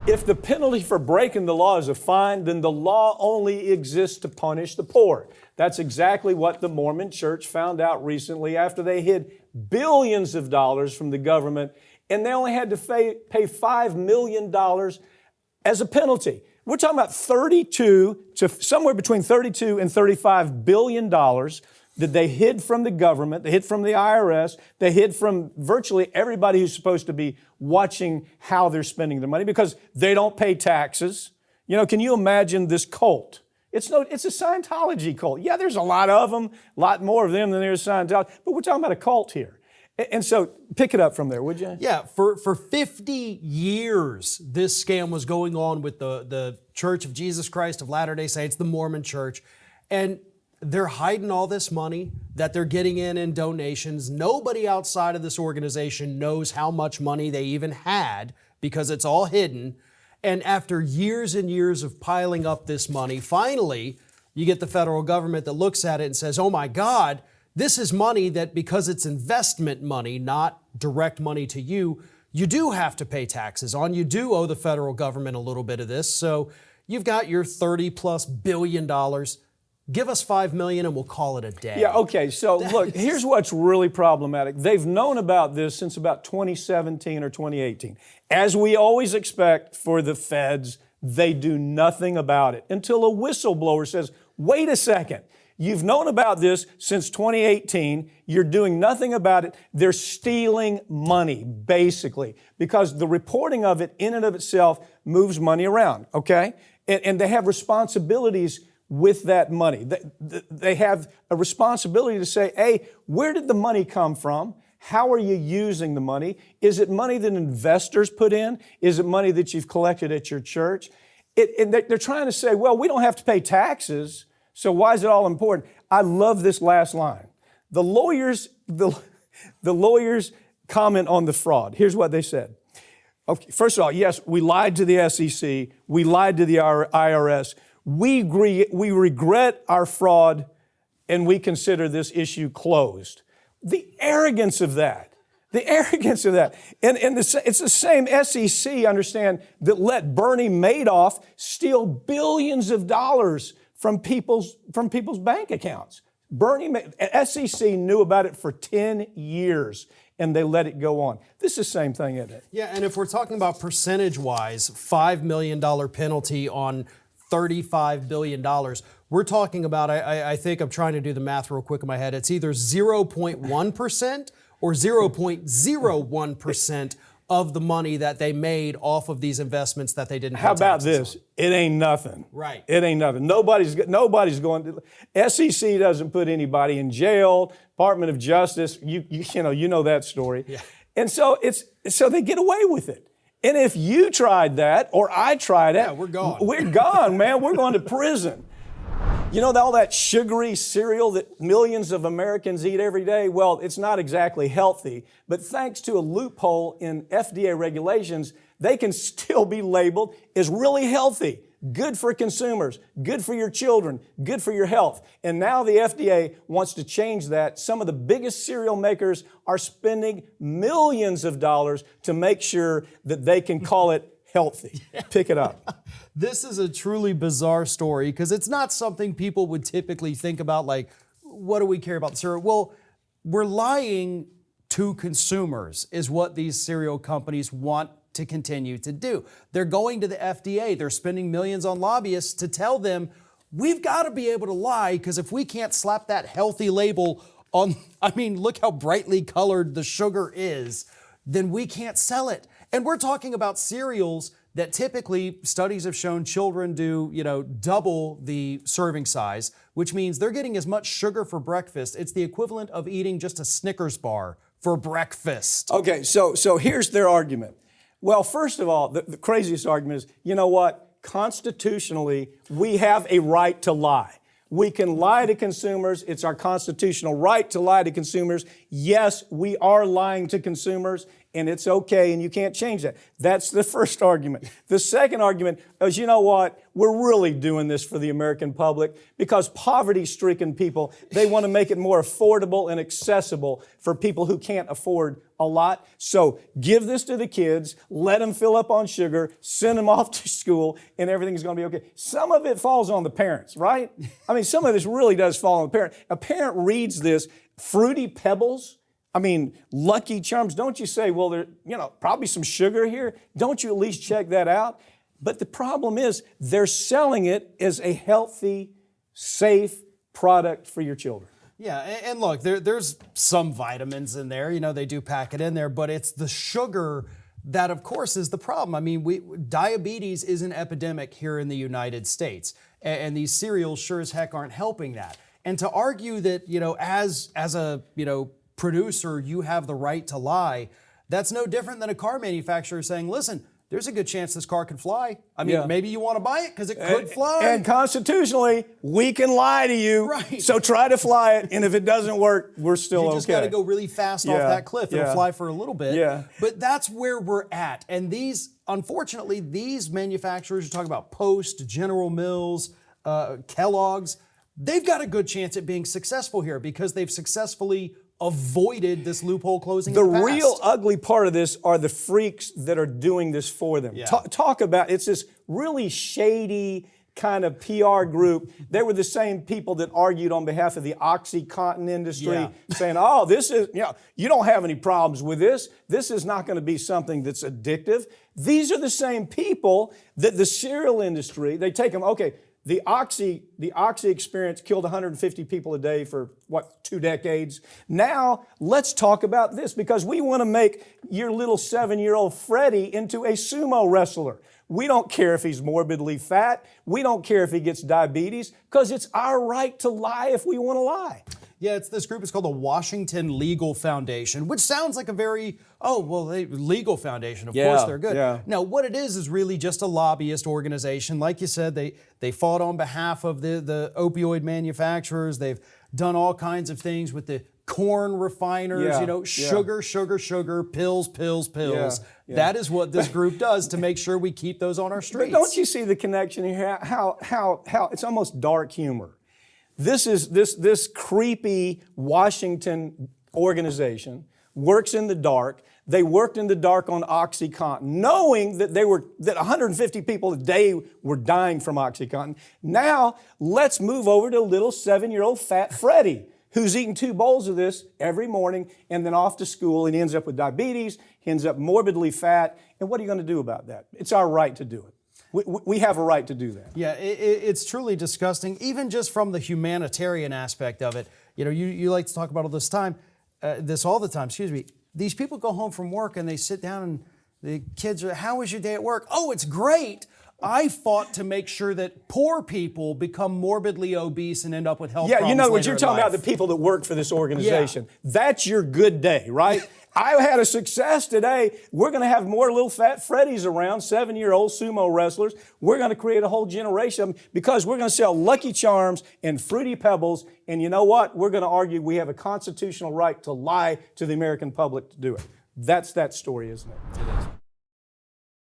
If the penalty for breaking the law is a fine, then the law only exists to punish the poor. That's exactly what the Mormon Church found out recently after they hid billions of dollars from the government, and they only had to pay $5 million as a penalty. We're talking about 32 to somewhere between 32 and $35 billion that they hid from the government, they hid from the IRS, they hid from virtually everybody who's supposed to be watching how they're spending their money because they don't pay taxes. You know, can you imagine this cult? It's a Scientology cult. Yeah, there's a lot of them, a lot more of them than there's Scientology, but we're talking about a cult here. And so pick it up from there, would you? Yeah, for 50 years, this scam was going on with the Church of Jesus Christ of Latter-day Saints, the Mormon Church, and they're hiding all this money that they're getting in donations. Nobody outside of this organization knows how much money they even had because it's all hidden. And after years and years of piling up this money, finally, you get the federal government that looks at it and says, oh my God, this is money that because it's investment money, not direct money to you, you do have to pay taxes on. You do owe the federal government a little bit of this. So you've got your $30+ billion. Give us $5 million and we'll call it a day. Yeah, okay. So look, here's what's really problematic. They've known about this since about 2017 or 2018. As we always expect for the feds, they do nothing about it until a whistleblower says, wait a second. You've known about this since 2018. You're doing nothing about it. They're stealing money, basically, because the reporting of it in and of itself moves money around, okay? And they have responsibilities with that money. They have a responsibility to say, hey, where did the money come from? How are you using the money? Is it money that investors put in? Is it money that you've collected at your church? And they're trying to say, well, we don't have to pay taxes, so why is it all important? I love this last line. The lawyers comment on the fraud. Here's what they said. Okay, first of all, yes, we lied to the SEC. We lied to the IRS. We regret our fraud, and we consider this issue closed. The arrogance of that. And it's the same SEC, understand, that let Bernie Madoff steal billions of dollars from people's bank accounts. SEC knew about it for 10 years, and they let it go on. This is the same thing, isn't it? Yeah, and if we're talking about percentage-wise, $5 million penalty on $35 billion. We're talking about, I think I'm trying to do the math real quick in my head. It's either 0.1% or 0.01% of the money that they made off of these investments that they didn't pay taxes on. How about this? It ain't nothing. Right. It ain't nothing. Nobody's going to, SEC doesn't put anybody in jail, Department of Justice, you know that story. Yeah. And so they get away with it. And if you tried that, or I tried it, yeah, we're gone. We're gone, man. We're going to prison. You know, all that sugary cereal that millions of Americans eat every day? Well, it's not exactly healthy, but thanks to a loophole in FDA regulations, they can still be labeled as really healthy. Good for consumers, good for your children, good for your health. And now the FDA wants to change that. Some of the biggest cereal makers are spending millions of dollars to make sure that they can call it healthy. Pick it up. This is a truly bizarre story because it's not something people would typically think about, like, what do we care about the cereal? Well, we're lying to consumers is what these cereal companies want to continue to do. They're going to the FDA. They're spending millions on lobbyists to tell them, we've got to be able to lie because if we can't slap that healthy label on, look how brightly colored the sugar is, then we can't sell it. And we're talking about cereals that typically studies have shown children do, double the serving size, which means they're getting as much sugar for breakfast. It's the equivalent of eating just a Snickers bar for breakfast. Okay, so here's their argument. Well, first of all, the craziest argument is, you know what? Constitutionally, we have a right to lie. We can lie to consumers. It's our constitutional right to lie to consumers. Yes, we are lying to consumers, and it's okay, and you can't change that. That's the first argument. The second argument is, you know what? We're really doing this for the American public because poverty-stricken people, they want to make it more affordable and accessible for people who can't afford a lot. So give this to the kids, let them fill up on sugar, send them off to school, and everything's going to be okay. Some of it falls on the parents, right? I mean, some of this really does fall on the parent. A parent reads this, Fruity Pebbles, Lucky Charms. Don't you say, well, there, probably some sugar here. Don't you at least check that out? But the problem is they're selling it as a healthy, safe product for your children. Yeah, and look, there's some vitamins in there. They do pack it in there, but it's the sugar that, of course, is the problem. Diabetes is an epidemic here in the United States, and these cereals sure as heck aren't helping that. And to argue that, as a producer, you have the right to lie, that's no different than a car manufacturer saying, listen, there's a good chance this car could fly. Maybe you want to buy it because it could fly. And constitutionally, we can lie to you. Right. So try to fly it, and if it doesn't work, we're still okay. You just got to go really fast off that cliff. It'll fly for a little bit. Yeah. But that's where we're at. And unfortunately, these manufacturers, you talk about Post, General Mills, Kellogg's, they've got a good chance at being successful here because they've successfully avoided this loophole closing. The in the past. real ugly part of this are the freaks that are doing this for them. Yeah. Talk about, it's this really shady kind of PR group. They were the same people that argued on behalf of the OxyContin industry, saying, oh, this is, you don't have any problems with this. This is not going to be something that's addictive. These are the same people that the cereal industry, they take them, okay, the Oxy experience killed 150 people a day for, 2 decades? Now, let's talk about this because we want to make your little 7-year-old Freddie into a sumo wrestler. We don't care if he's morbidly fat. We don't care if he gets diabetes because it's our right to lie if we want to lie. Yeah, this group is called the Washington Legal Foundation, which sounds like a very, legal foundation. Of course they're good. Yeah. Now, what it is really just a lobbyist organization. Like you said, they fought on behalf of the opioid manufacturers. They've done all kinds of things with the corn refiners, sugar, pills. Yeah. That is what this group does to make sure we keep those on our streets. But don't you see the connection here? How it's almost dark humor. This creepy Washington organization works in the dark. They worked in the dark on OxyContin, knowing that 150 people a day were dying from OxyContin. Now, let's move over to little 7-year-old fat Freddie, who's eating 2 bowls of this every morning and then off to school, and he ends up with diabetes, he ends up morbidly fat. And what are you going to do about that? It's our right to do it. We have a right to do that. Yeah, it's truly disgusting, even just from the humanitarian aspect of it. You like to talk about all the time, excuse me. These people go home from work and they sit down and the kids are, how was your day at work? Oh, it's great. I fought to make sure that poor people become morbidly obese and end up with health problems. Yeah, what later you're in talking life. about, the people that work for this organization. Yeah. That's your good day, right? I had a success today. We're going to have more little fat Freddies around, 7-year-old sumo wrestlers. We're going to create a whole generation of them because we're going to sell Lucky Charms and Fruity Pebbles. And you know what? We're going to argue we have a constitutional right to lie to the American public to do it. That's that story, isn't it?